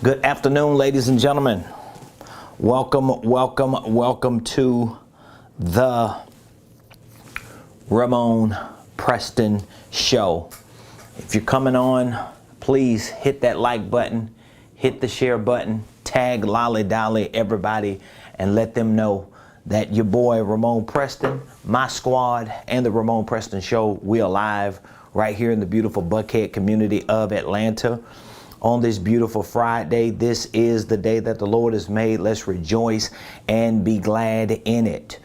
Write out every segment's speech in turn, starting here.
Good afternoon, ladies and gentlemen. Welcome to the Ramonepreston Show. If you're coming on, please hit that like button, hit the share button, tag Lolly Dolly everybody, and let them know that your boy Ramonepreston, my squad, and the Ramonepreston Show, we are live right here in the beautiful Buckhead community of Atlanta. On this beautiful Friday, this is the day that the Lord has made. Let's rejoice and be glad in it.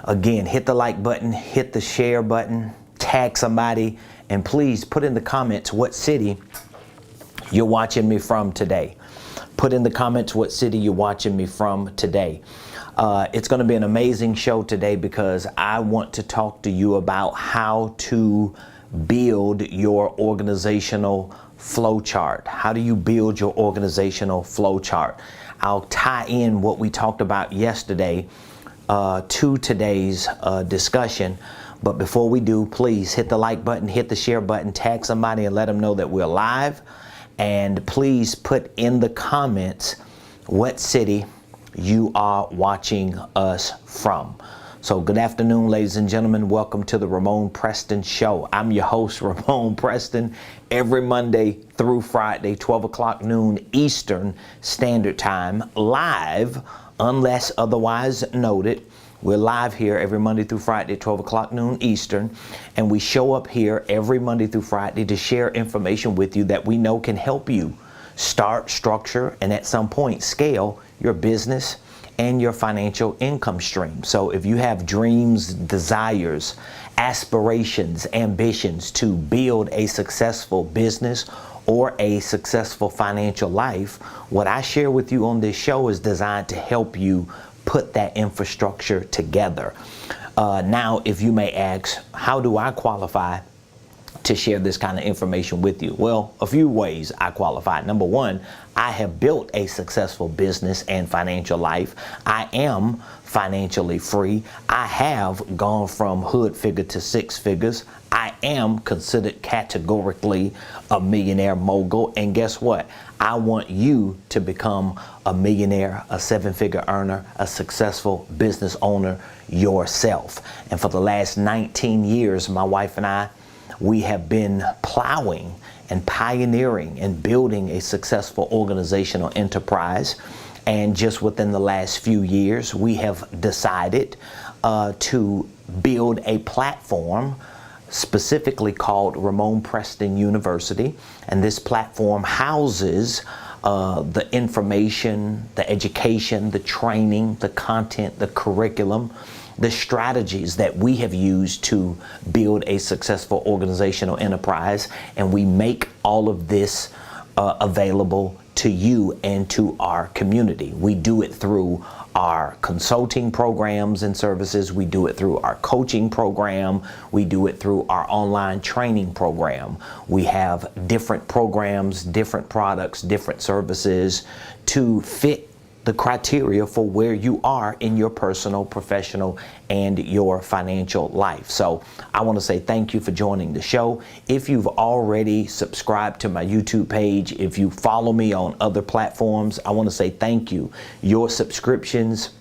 Again, hit the like button, hit the share button, tag somebody, and please put in the comments what city you're watching me from today. Put in the comments what city you're watching me from today. It's going to be an amazing show today because I want to talk to you about how to build your organizational flow chart. How do you build your organizational flow chart? I'll tie in what we talked about yesterday to today's discussion. But before we do, please hit the like button, hit the share button, tag somebody and let them know that we're live. And please put in the comments what city you are watching us from. So good afternoon, ladies and gentlemen. Welcome to the Ramonepreston Show. I'm your host, Ramonepreston, every Monday through Friday, 12 o'clock noon Eastern Standard Time, live, unless otherwise noted. We're live here every Monday through Friday, 12 o'clock noon Eastern, and we show up here every Monday through Friday to share information with you that we know can help you start, structure, and at some point scale your business and your financial income stream. So if you have dreams, desires, aspirations, ambitions to build a successful business or a successful financial life, what I share with you on this show is designed to help you put that infrastructure together. Now, if you may ask, how do I qualify to share this kind of information with you? Well, a few ways I qualify. Number one, I have built a successful business and financial life. I am financially free. I have gone from hood figure to six figures. I am considered categorically a millionaire mogul. And guess what? I want you to become a millionaire, a seven-figure earner, a successful business owner yourself. And for the last 19 years, my wife and I, we have been plowing and pioneering and building a successful organizational enterprise. And just within the last few years, we have decided to build a platform specifically called Ramonepreston University. And this platform houses the information, the education, the training, the content, the curriculum, the strategies that we have used to build a successful organizational enterprise, and we make all of this available to you and to our community. We do it through our consulting programs and services. We do it through our coaching program. We do it through our online training program. We have different programs, different products, different services to fit the criteria for where you are in your personal, professional, and your financial life. So I want to say thank you for joining the show. If you've already subscribed to my YouTube page, if you follow me on other platforms, I want to say thank you. Your subscriptions,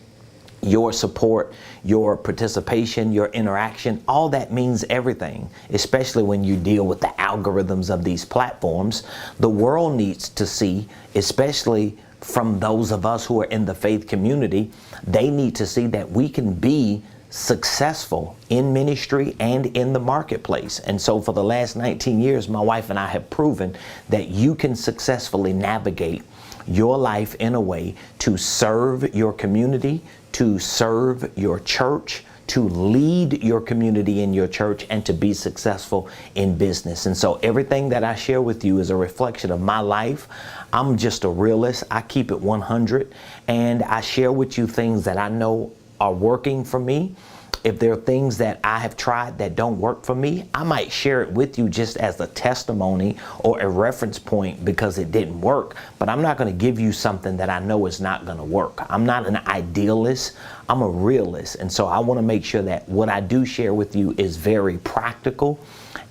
your support, your participation, your interaction, all that means everything, especially when you deal with the algorithms of these platforms. The world needs to see, especially from those of us who are in the faith community, they need to see that we can be successful in ministry and in the marketplace. And so for the last 19 years, my wife and I have proven that you can successfully navigate your life in a way to serve your community, to serve your church, to lead your community in your church, and to be successful in business. And so everything that I share with you is a reflection of my life. I'm just a realist. I keep it 100, and I share with you things that I know are working for me. If there are things that I have tried that don't work for me, I might share it with you just as a testimony or a reference point because it didn't work. But I'm not going to give you something that I know is not going to work. I'm not an idealist. I'm a realist. And so I want to make sure that what I do share with you is very practical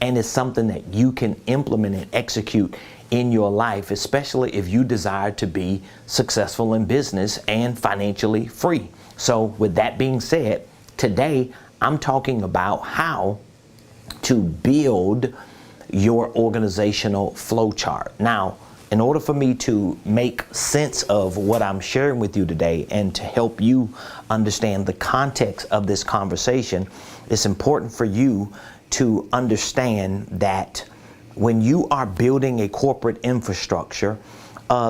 and is something that you can implement and execute in your life, especially if you desire to be successful in business and financially free. So with that being said, today, I'm talking about how to build your organizational flow chart. Now, in order for me to make sense of what I'm sharing with you today and to help you understand the context of this conversation, it's important for you to understand that when you are building a corporate infrastructure,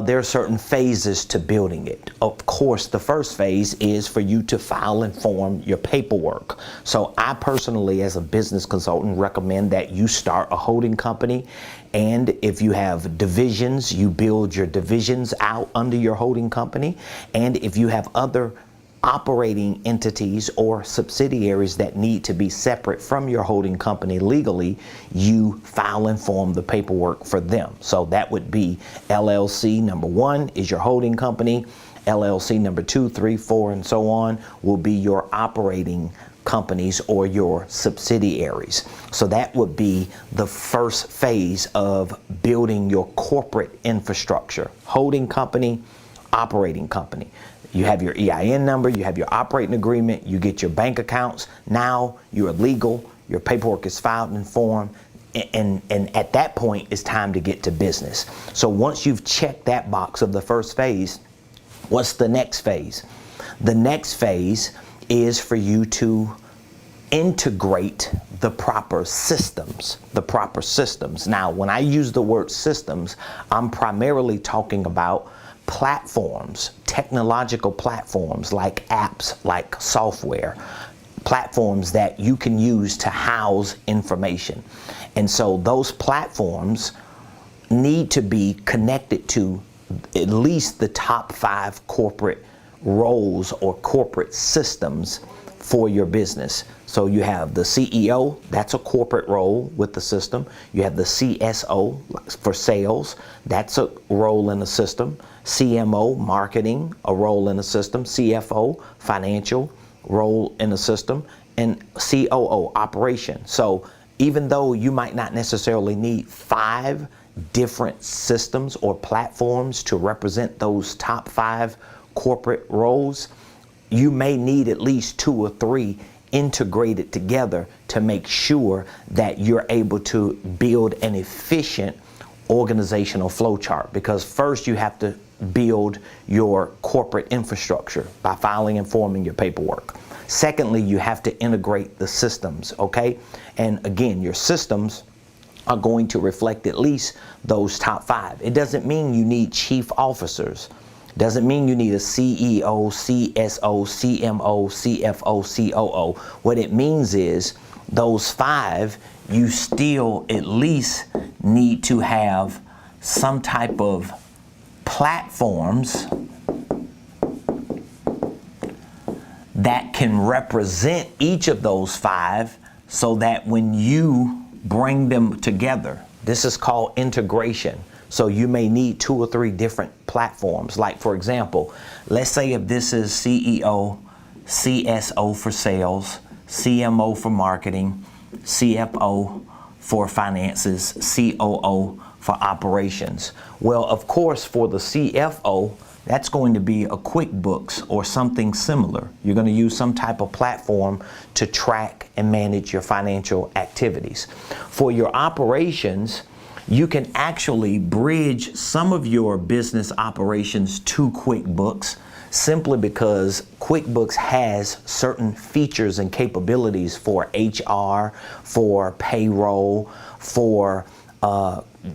there are certain phases to building it. Of course, the first phase is for you to file and form your paperwork. So I personally, as a business consultant, recommend that you start a holding company. And if you have divisions, you build your divisions out under your holding company. And if you have other operating entities or subsidiaries that need to be separate from your holding company legally, you file and form the paperwork for them. So that would be LLC number 1 is your holding company. LLC number 2, 3, 4, and so on will be your operating companies or your subsidiaries. So that would be the first phase of building your corporate infrastructure. Holding company, operating company. You have your EIN number, you have your operating agreement, you get your bank accounts. Now you're legal, your paperwork is filed and formed, and at that point it's time to get to business. So once you've checked that box of the first phase, what's the next phase? The next phase is for you to integrate the proper systems. Now, when I use the word systems, I'm primarily talking about platforms, technological platforms like apps, like software, platforms that you can use to house information. And so those platforms need to be connected to at least the top 5 corporate roles or corporate systems for your business. So you have the CEO, that's a corporate role with the system. You have the CSO for sales, that's a role in the system. CMO, marketing, a role in the system. CFO, financial, role in the system. And COO, operation. So even though you might not necessarily need 5 different systems or platforms to represent those top 5 corporate roles, you may need at least 2 or 3 integrated together to make sure that you're able to build an efficient organizational flow chart. Because first you have to build your corporate infrastructure by filing and forming your paperwork. Secondly, you have to integrate the systems, okay? And again, your systems are going to reflect at least those top 5. It doesn't mean you need chief officers. Doesn't mean you need a CEO, CSO, CMO, CFO, COO. What it means is those 5, you still at least need to have some type of platforms that can represent each of those 5 so that when you bring them together, this is called integration. So you may need 2 or 3 different platforms. Like for example, let's say if this is CEO, CSO for sales, CMO for marketing, CFO for finances, COO for operations. Well, of course, for the CFO, that's going to be a QuickBooks or something similar. You're going to use some type of platform to track and manage your financial activities. For your operations, you can actually bridge some of your business operations to QuickBooks simply because QuickBooks has certain features and capabilities for HR, for payroll, for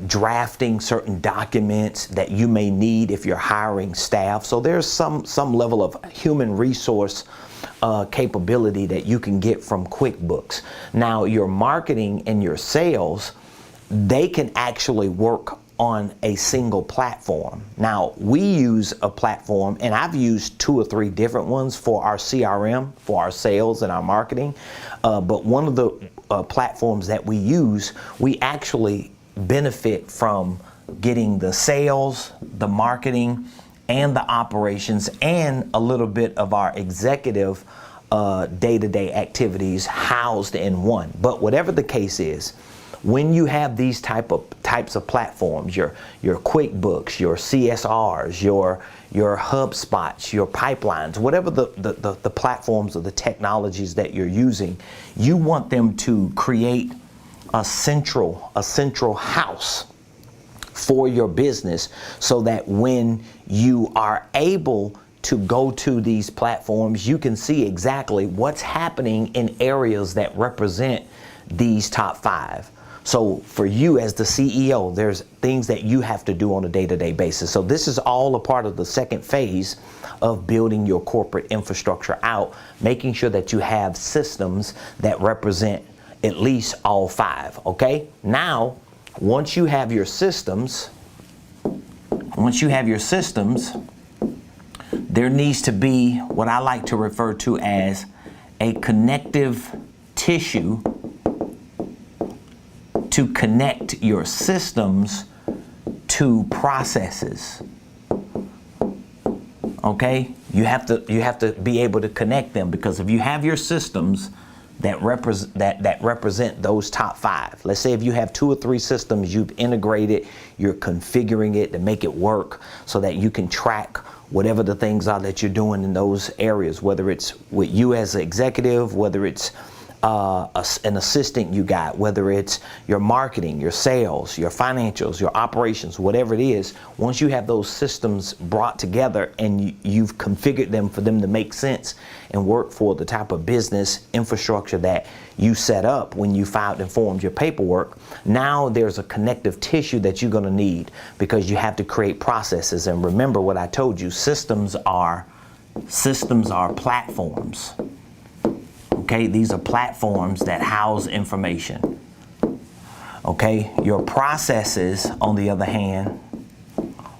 drafting certain documents that you may need if you're hiring staff. So there's some level of human resource capability that you can get from QuickBooks. Now, your marketing and your sales, they can actually work on a single platform. Now, we use a platform, and I've used 2 or 3 different ones for our CRM, for our sales and our marketing. But one of the platforms that we use, we actually benefit from getting the sales, the marketing, and the operations, and a little bit of our executive day-to-day activities housed in one. But whatever the case is, when you have these types of platforms, your QuickBooks, your CSRs, your HubSpots, your pipelines, whatever the platforms or the technologies that you're using, you want them to create a central house for your business, so that when you are able to go to these platforms, you can see exactly what's happening in areas that represent these top 5. So for you as the CEO, there's things that you have to do on a day-to-day basis. So this is all a part of the second phase of building your corporate infrastructure out, making sure that you have systems that represent at least all 5, okay? Now, once you have your systems, there needs to be what I like to refer to as a connective tissue to connect your systems to processes. Okay? You have to be able to connect them, because if you have your systems that represent those top 5. Let's say if you have 2 or 3 systems you've integrated, you're configuring it to make it work so that you can track whatever the things are that you're doing in those areas, whether it's with you as an executive, whether it's an assistant you got, whether it's your marketing, your sales, your financials, your operations, whatever it is. Once you have those systems brought together and you've configured them for them to make sense and work for the type of business infrastructure that you set up when you filed and formed your paperwork, now there's a connective tissue that you're going to need, because you have to create processes. And remember what I told you, systems are platforms. Okay, these are platforms that house information. Okay, your processes, on the other hand,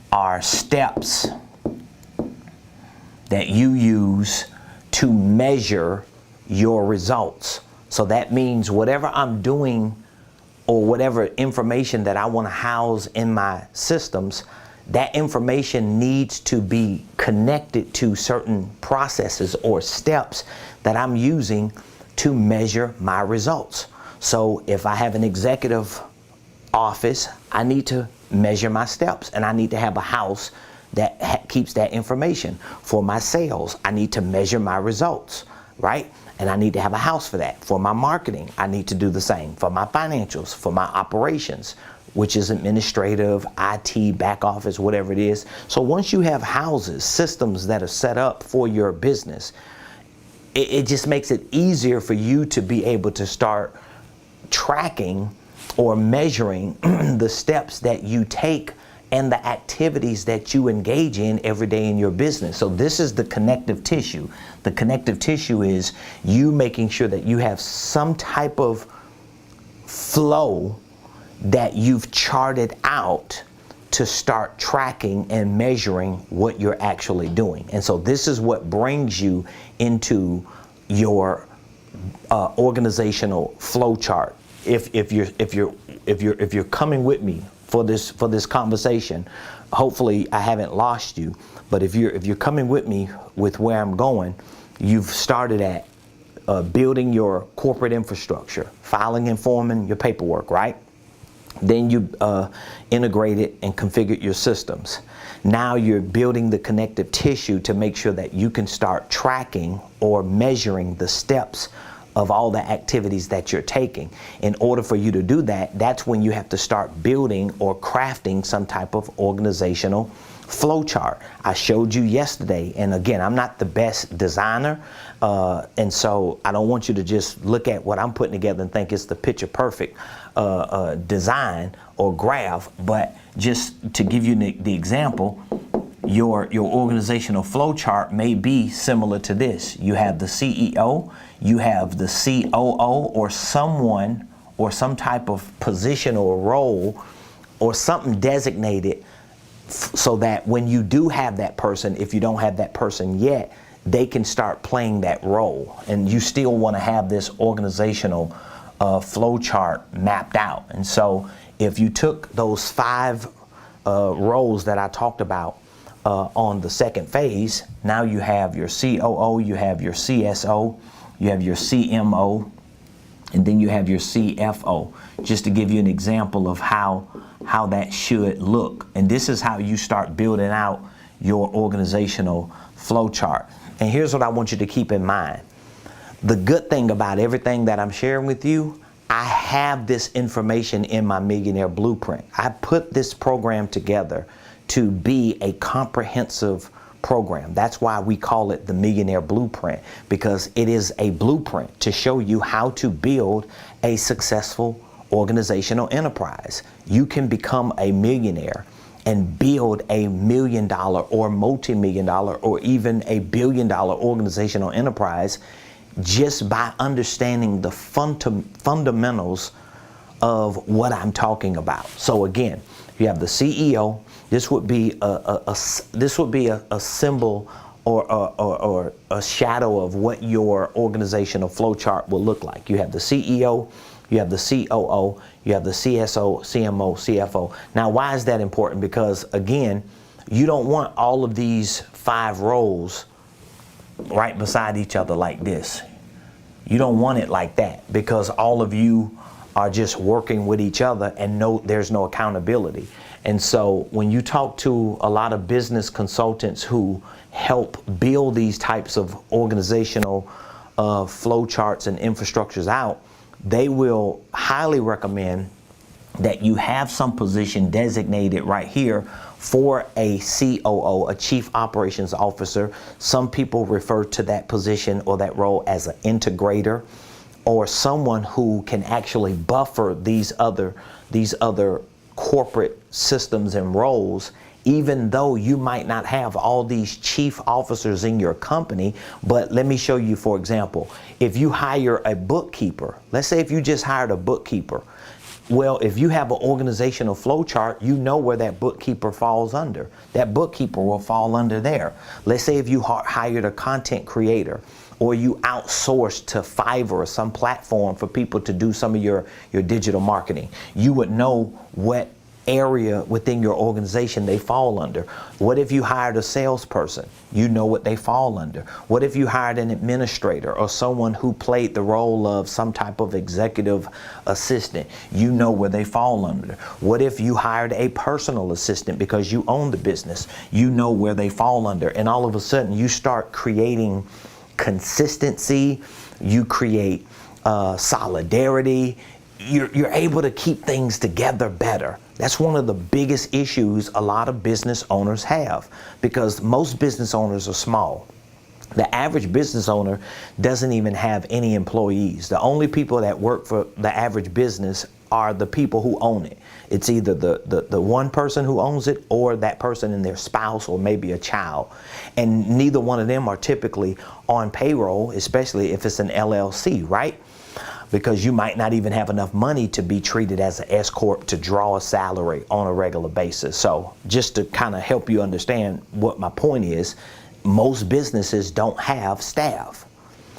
are steps that you use to measure your results. So that means whatever I'm doing or whatever information that I want to house in my systems, that information needs to be connected to certain processes or steps that I'm using to measure my results. So if I have an executive office, I need to measure my steps, and I need to have a house that keeps that information. For my sales, I need to measure my results, right? And I need to have a house for that. For my marketing, I need to do the same. For my financials, for my operations, which is administrative, IT, back office, whatever it is. So once you have houses, systems that are set up for your business, it just makes it easier for you to be able to start tracking or measuring the steps that you take and the activities that you engage in every day in your business. So this is the connective tissue. The connective tissue is you making sure that you have some type of flow that you've charted out to start tracking and measuring what you're actually doing. And so this is what brings you into your organizational flow chart. If you're coming with me for this conversation, hopefully I haven't lost you. But if you're coming with me with where I'm going, you've started at building your corporate infrastructure, filing and forming your paperwork, right? Then you integrated and configured your systems. Now you're building the connective tissue to make sure that you can start tracking or measuring the steps of all the activities that you're taking. In order for you to do that, that's when you have to start building or crafting some type of organizational flow chart. I showed you yesterday, and again, I'm not the best designer, and so I don't want you to just look at what I'm putting together and think it's the picture perfect design or graph. But just to give you the example, your organizational flow chart may be similar to this. You have the CEO, you have the COO, or someone or some type of position or role or something designated so that when you do have that person, if you don't have that person yet, they can start playing that role. And you still want to have this organizational flow chart mapped out. And so if you took those 5 roles that I talked about on the second phase, now you have your COO, you have your CSO, you have your CMO, and then you have your CFO, just to give you an example of how that should look. And this is how you start building out your organizational flow chart. And here's what I want you to keep in mind. The good thing about everything that I'm sharing with you, I have this information in my Millionaire Blueprint. I put this program together to be a comprehensive program. That's why we call it the Millionaire Blueprint, because it is a blueprint to show you how to build a successful organizational enterprise. You can become a millionaire and build a $1 million or multi-million-dollar or even a billion-dollar organizational enterprise just by understanding the fundamentals of what I'm talking about. So again, you have the CEO. This would be a symbol or a shadow of what your organizational flow chart will look like. You have the CEO, you have the COO, you have the CSO, CMO, CFO. Now, why is that important? Because again, you don't want all of these 5 roles right beside each other like this. You don't want it like that, because all of you are just working with each other and there's no accountability. And so when you talk to a lot of business consultants who help build these types of organizational flow charts and infrastructures out, they will highly recommend that you have some position designated right here for a COO, a Chief Operations Officer. Some people refer to that position or that role as an integrator, or someone who can actually buffer these other corporate systems and roles, even though you might not have all these chief officers in your company. But let me show you, for example, if you hire a bookkeeper, let's say if you just hired a bookkeeper, well, if you have an organizational flow chart, you know where that bookkeeper falls under. That bookkeeper will fall under there. Let's say if you hired a content creator, or you outsourced to Fiverr or some platform for people to do some of your digital marketing, you would know what area within your organization they fall under. What if you hired a salesperson? You know what they fall under. What if you hired an administrator or someone who played the role of some type of executive assistant? You know where they fall under. What if you hired a personal assistant because you own the business? You know where they fall under. And all of a sudden you start creating consistency, you create solidarity, you're able to keep things together better. That's one of the biggest issues a lot of business owners have, because most business owners are small. The average business owner doesn't even have any employees. The only people that work for the average business are the people who own it. It's either the one person who owns it, or that person and their spouse, or maybe a child. And neither one of them are typically on payroll, especially if it's an LLC, right? Because you might not even have enough money to be treated as an S Corp to draw a salary on a regular basis. So just to kind of help you understand what my point is, most businesses don't have staff.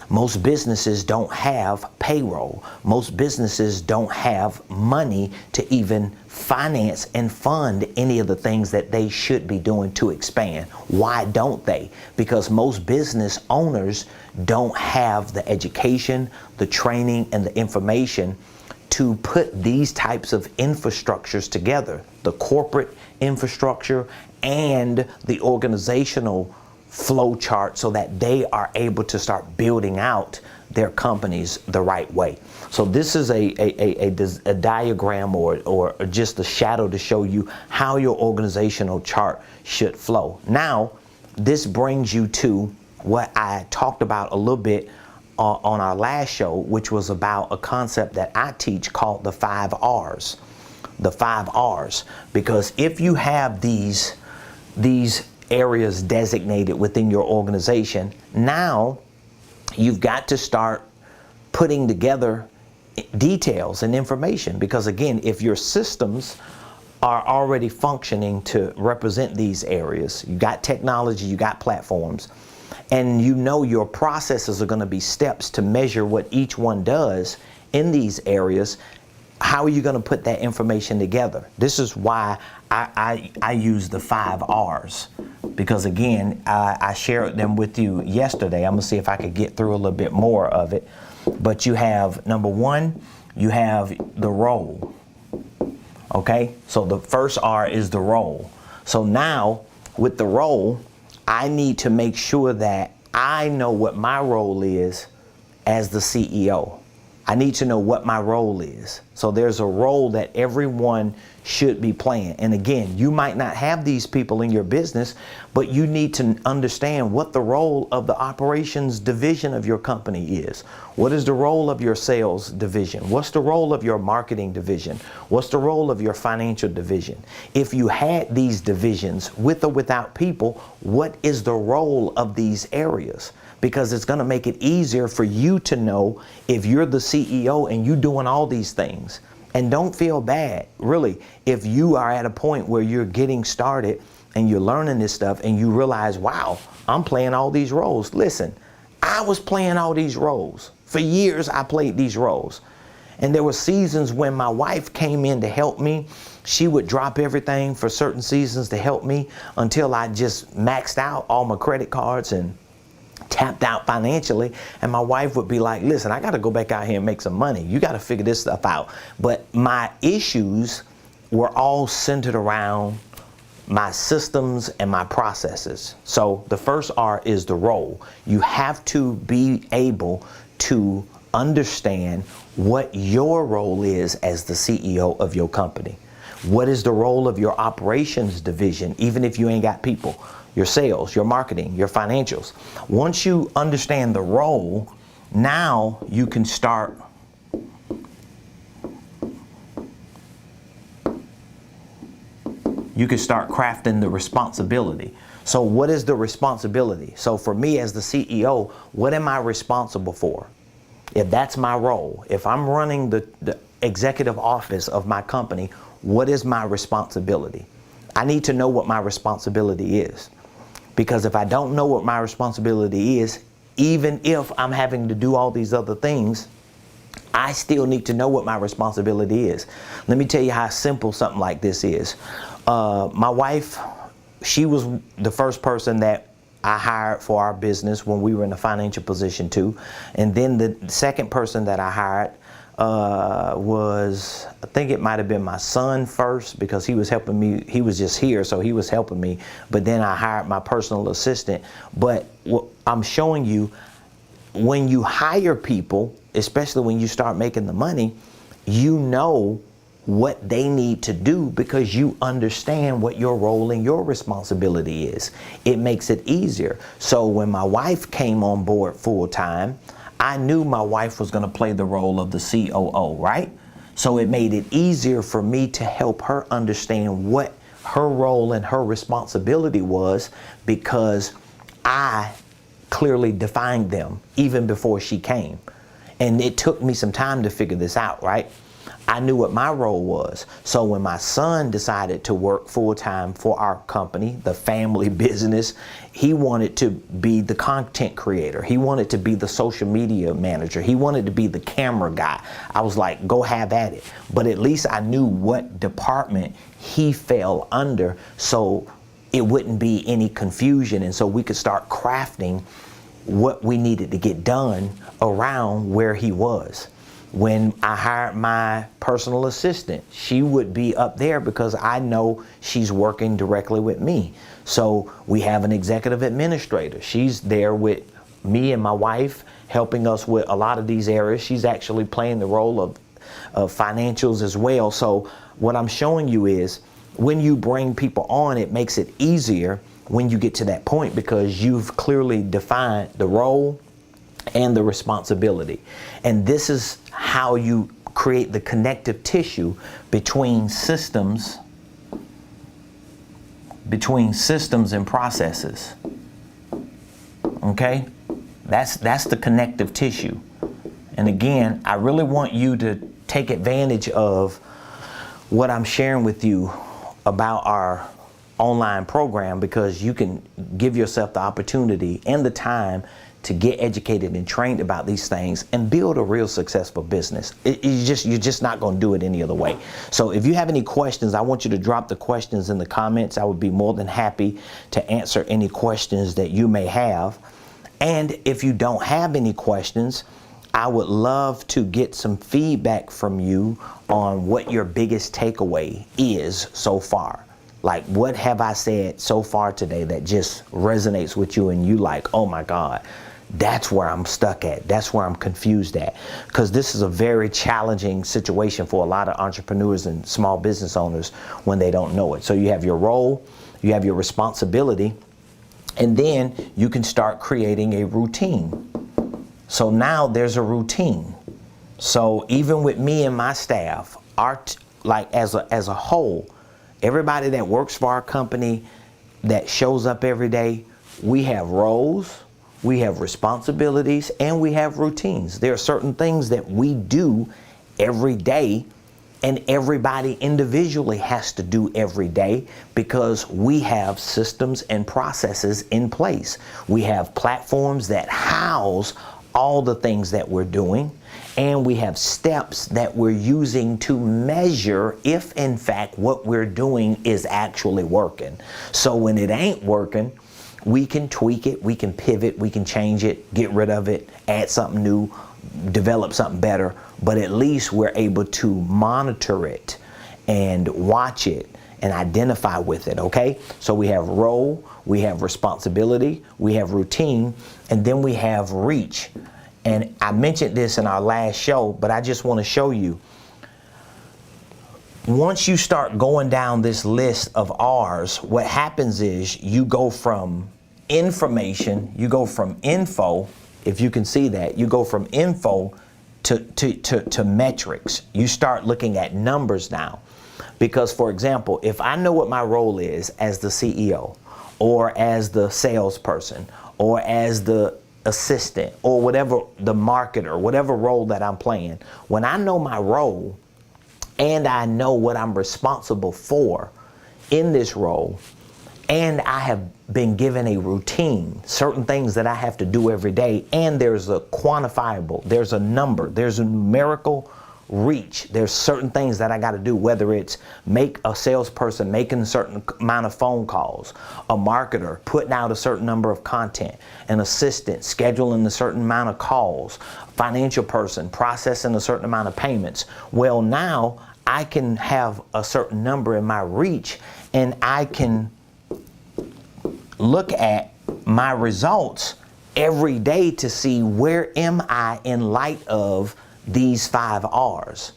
Most businesses don't have payroll. Most businesses don't have money to even finance and fund any of the things that they should be doing to expand. Why don't they? Because most business owners don't have the education, the training, and the information to put these types of infrastructures together, the corporate infrastructure and the organizational flow chart, so that they are able to start building out their companies the right way. So this is a diagram or just a shadow to show you how your organizational chart should flow. Now, this brings you to what I talked about a little bit on our last show, which was about a concept that I teach called the 5 R's. The 5 R's. Because if you have these areas designated within your organization, now you've got to start putting together details and information. Because again, if your systems are already functioning to represent these areas. You got technology, you got platforms, and you know your processes are going to be steps to measure what each one does in these areas. How are you going to put that information together? This is why I use the 5 R's, because again, I shared them with you yesterday. I'm going to see if I could get through a little bit more of it. But you have, number 1, you have the role. Okay, so the first R is the role. So now with the role, I need to make sure that I know what my role is as the CEO. I need to know what my role is. So there's a role that everyone should be playing. And again, you might not have these people in your business, but you need to understand what the role of the operations division of your company is. What is the role of your sales division? What's the role of your marketing division? What's the role of your financial division? If you had these divisions with or without people, what is the role of these areas? Because it's going to make it easier for you to know if you're the CEO and you're doing all these things. And don't feel bad, really, if you are at a point where you're getting started and you're learning this stuff and you realize, wow, I'm playing all these roles. Listen, I was playing all these roles. For years, I played these roles. And there were seasons when my wife came in to help me. She would drop everything for certain seasons to help me until I just maxed out all my credit cards and tapped out financially, and my wife would be like, listen, I got to go back out here and make some money. You got to figure this stuff out. But my issues were all centered around my systems and my processes. So the first R is the role. You have to be able to understand what your role is as the CEO of your company. What is the role of your operations division, even if you ain't got people? Your sales, your marketing, your financials. Once you understand the role, now you can start crafting the responsibility. So what is the responsibility? So for me as the CEO, what am I responsible for? If that's my role, if I'm running the executive office of my company, what is my responsibility? I need to know what my responsibility is. Because if I don't know what my responsibility is, even if I'm having to do all these other things, I still need to know what my responsibility is. Let me tell you how simple something like this is. My wife, she was the first person that I hired for our business when we were in a financial position too. And then the second person that I hired was, I think it might have been my son first, because he was helping me. He was just here, so he was helping me. But then I hired my personal assistant. But what I'm showing you, when you hire people, especially when you start making the money, you know what they need to do because you understand what your role and your responsibility is. It makes it easier. So when my wife came on board full time, I knew my wife was going to play the role of the COO, right? So it made it easier for me to help her understand what her role and her responsibility was, because I clearly defined them even before she came. And it took me some time to figure this out, right? I knew what my role was. So when my son decided to work full-time for our company, the family business, he wanted to be the content creator. He wanted to be the social media manager. He wanted to be the camera guy. I was like, go have at it. But at least I knew what department he fell under, so it wouldn't be any confusion. And so we could start crafting what we needed to get done around where he was. When I hired my personal assistant, she would be up there because I know she's working directly with me. So we have an executive administrator. She's there with me and my wife, helping us with a lot of these areas. She's actually playing the role of financials as well. So what I'm showing you is, when you bring people on, it makes it easier when you get to that point, because you've clearly defined the role and the responsibility. And this is how you create the connective tissue between systems and processes. Okay? That's the connective tissue. And again, I really want you to take advantage of what I'm sharing with you about our online program, because you can give yourself the opportunity and the time to get educated and trained about these things and build a real successful business. You're just not going to do it any other way. So if you have any questions, I want you to drop the questions in the comments. I would be more than happy to answer any questions that you may have. And if you don't have any questions, I would love to get some feedback from you on what your biggest takeaway is so far. Like, what have I said so far today that just resonates with you and you like, oh my God, that's where I'm stuck at. That's where I'm confused at. Because this is a very challenging situation for a lot of entrepreneurs and small business owners when they don't know it. So you have your role, you have your responsibility, and then you can start creating a routine. So now there's a routine. So even with me and my staff, as a whole, everybody that works for our company, that shows up every day, we have roles, we have responsibilities, and we have routines. There are certain things that we do every day, and everybody individually has to do every day, because we have systems and processes in place. We have platforms that house all the things that we're doing, and we have steps that we're using to measure if in fact what we're doing is actually working. So when it ain't working, we can tweak it, we can pivot, we can change it, get rid of it, add something new, develop something better, but at least we're able to monitor it and watch it and identify with it, okay? So we have role, we have responsibility, we have routine, and then we have reach. And I mentioned this in our last show, but I just want to show you. Once you start going down this list of R's, what happens is you go from information, you go from info, if you can see that, you go from info to metrics. You start looking at numbers now. Because, for example, if I know what my role is as the CEO, or as the salesperson, or as the assistant, or whatever, the marketer, whatever role that I'm playing, when I know my role and I know what I'm responsible for in this role, and I have been given a routine, certain things that I have to do every day, and there's a quantifiable, there's a number, there's a numerical reach. There's certain things that I got to do, whether it's make a salesperson making a certain amount of phone calls, a marketer putting out a certain number of content, an assistant scheduling a certain amount of calls, financial person processing a certain amount of payments. Well, now I can have a certain number in my reach, and I can look at my results every day to see where am I in light of these 5 R's,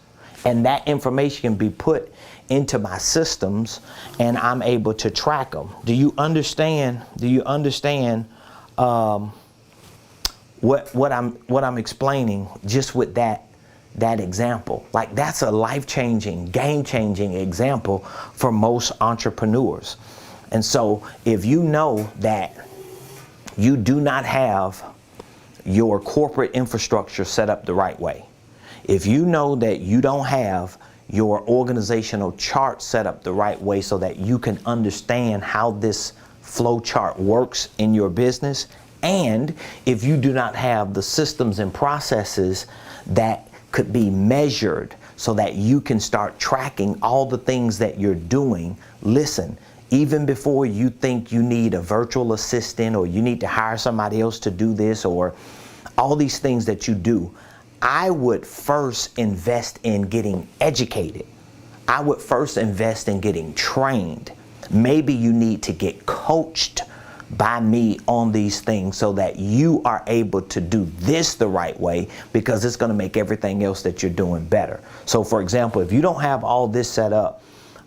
and that information can be put into my systems, and I'm able to track them. Do you understand? What I'm explaining just with that example? Like, that's a life-changing, game-changing example for most entrepreneurs. And so if you know that you do not have your corporate infrastructure set up the right way, if you know that you don't have your organizational chart set up the right way so that you can understand how this flow chart works in your business, and if you do not have the systems and processes that could be measured so that you can start tracking all the things that you're doing, listen, even before you think you need a virtual assistant, or you need to hire somebody else to do this, or all these things that you do, I would first invest in getting educated. I would first invest in getting trained. Maybe you need to get coached by me on these things so that you are able to do this the right way, because it's going to make everything else that you're doing better. So, for example, if you don't have all this set up,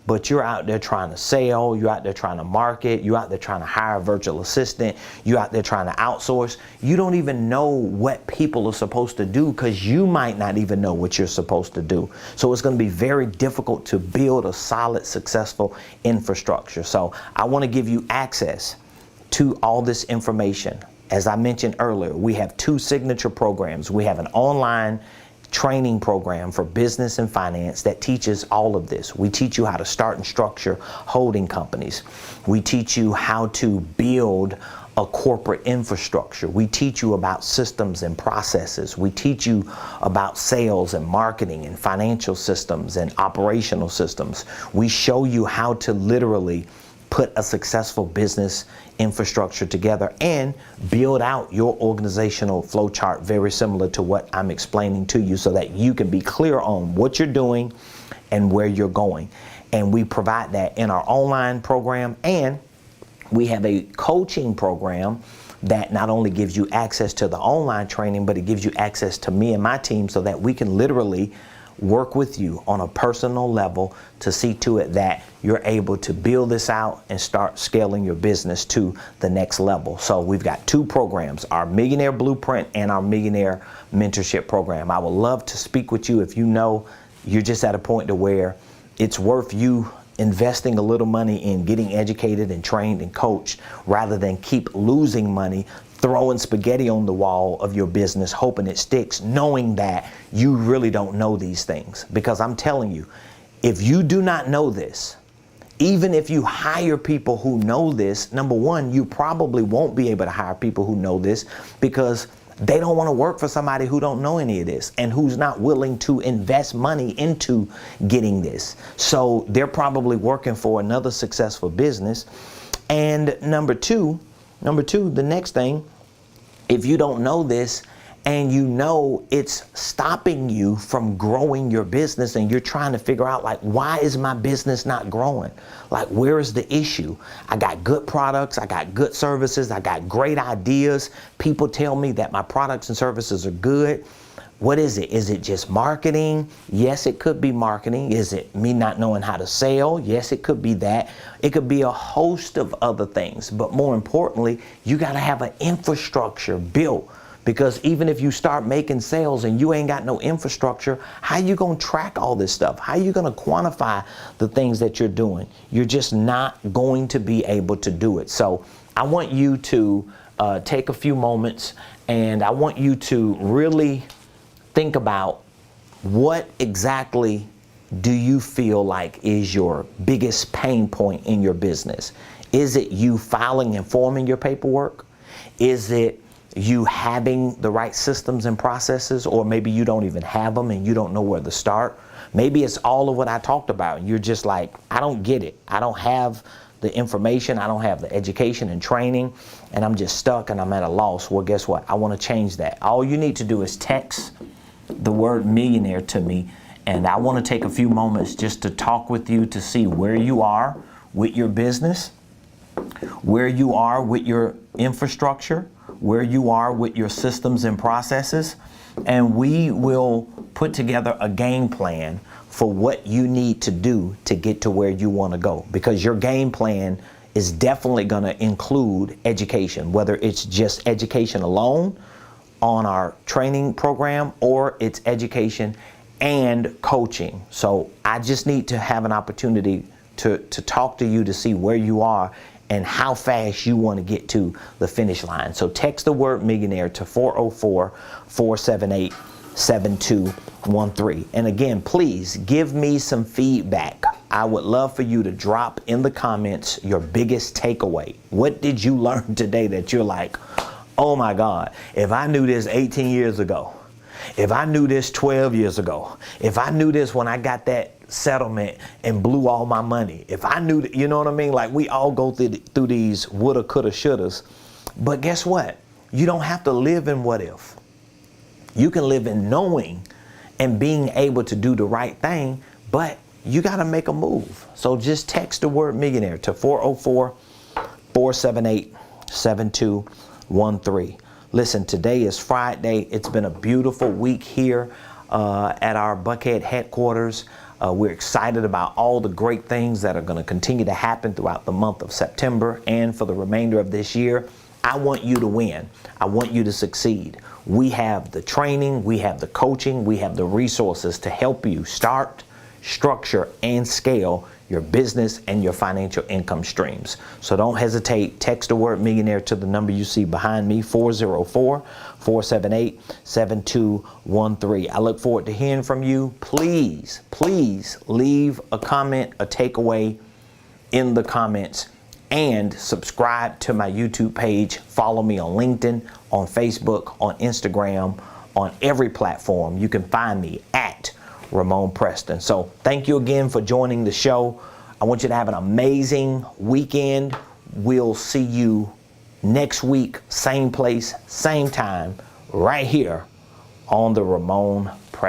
but you're out there trying to sell, you're out there trying to market, you're out there trying to hire a virtual assistant, you're out there trying to outsource, you don't even know what people are supposed to do, because you might not even know what you're supposed to do. So it's going to be very difficult to build a solid, successful infrastructure. So I want to give you access to all this information. As I mentioned earlier, we have 2 signature programs. We have an online training program for business and finance that teaches all of this. We teach you how to start and structure holding companies. We teach you how to build a corporate infrastructure. We teach you about systems and processes. We teach you about sales and marketing and financial systems and operational systems. We show you how to literally put a successful business infrastructure together and build out your organizational flow chart very similar to what I'm explaining to you, so that you can be clear on what you're doing and where you're going. And we provide that in our online program, and we have a coaching program that not only gives you access to the online training, but it gives you access to me and my team, so that we can literally work with you on a personal level to see to it that you're able to build this out and start scaling your business to the next level. So we've got two programs, our Millionaire Blueprint and our Millionaire Mentorship Program. I would love to speak with you if you know you're just at a point to where it's worth you investing a little money in getting educated and trained and coached, rather than keep losing money throwing spaghetti on the wall of your business, hoping it sticks, knowing that you really don't know these things. Because I'm telling you, if you do not know this, even if you hire people who know this, number one, you probably won't be able to hire people who know this, because they don't want to work for somebody who don't know any of this and who's not willing to invest money into getting this. So they're probably working for another successful business. And number two, the next thing, if you don't know this and you know it's stopping you from growing your business, and you're trying to figure out, like, why is my business not growing? Like, where is the issue? I got good products, I got good services, I got great ideas. People tell me that my products and services are good. What is it? Is it just marketing? Yes, it could be marketing. Is it me not knowing how to sell? Yes, it could be that. It could be a host of other things. But more importantly, you got to have an infrastructure built, because even if you start making sales and you ain't got no infrastructure, how you going to track all this stuff? How you going to quantify the things that you're doing? You're just not going to be able to do it. So I want you to take a few moments, and I want you to really think about, what exactly do you feel like is your biggest pain point in your business? Is it you filing and forming your paperwork? Is it you having the right systems and processes, or maybe you don't even have them and you don't know where to start? Maybe it's all of what I talked about. You're just like, I don't get it. I don't have the information. I don't have the education and training, and I'm just stuck and I'm at a loss. Well, guess what? I want to change that. All you need to do is text the word millionaire to me, and I want to take a few moments just to talk with you to see where you are with your business, where you are with your infrastructure, where you are with your systems and processes, and we will put together a game plan for what you need to do to get to where you want to go. Because your game plan is definitely going to include education, whether it's just education alone on our training program, or it's education and coaching. So I just need to have an opportunity to talk to you to see where you are and how fast you want to get to the finish line. So text the word millionaire to 404-478-7213. And again, please give me some feedback. I would love for you to drop in the comments your biggest takeaway. What did you learn today that you're like, oh my God, if I knew this 18 years ago, if I knew this 12 years ago, if I knew this when I got that settlement and blew all my money, if I knew that, you know what I mean? Like, we all go through these woulda, coulda, shouldas. But guess what? You don't have to live in what if. You can live in knowing and being able to do the right thing, but you got to make a move. So just text the word millionaire to 404-478-7213. Listen, today is Friday. It's been a beautiful week here at our Buckhead headquarters. We're excited about all the great things that are going to continue to happen throughout the month of September and for the remainder of this year. I want you to win. I want you to succeed. We have the training, we have the coaching, we have the resources to help you start, structure, and scale your business and your financial income streams. So don't hesitate. Text the word millionaire to the number you see behind me, 404 478-7213. I look forward to hearing from you. Please, please leave a comment, a takeaway in the comments, and subscribe to my YouTube page. Follow me on LinkedIn, on Facebook, on Instagram, on every platform. You can find me at Ramonepreston. So thank you again for joining the show. I want you to have an amazing weekend. We'll see you next week, same place, same time, right here on the Ramone